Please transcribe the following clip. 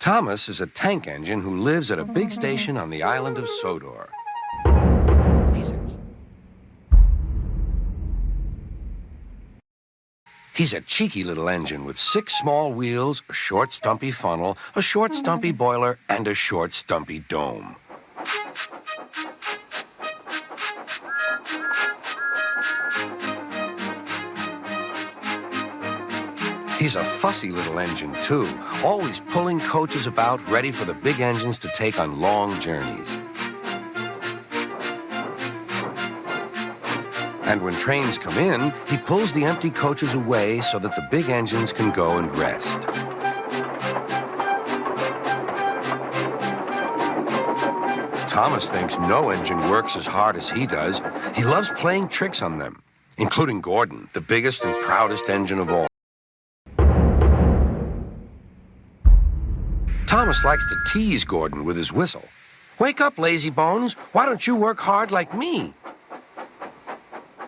Thomas is a tank engine who lives at a big station on the island of Sodor. He's a cheeky little engine with 6 small wheels, a short stumpy funnel, a short stumpy boiler, and a short stumpy dome. He's a fussy little engine, too, always pulling coaches about, ready for the big engines to take on long journeys. And when trains come in, he pulls the empty coaches away so that the big engines can go and rest. Thomas thinks no engine works as hard as he does. He loves playing tricks on them, including Gordon, the biggest and proudest engine of all. Thomas likes to tease Gordon with his whistle. "Wake up, lazy bones. Why don't you work hard like me?"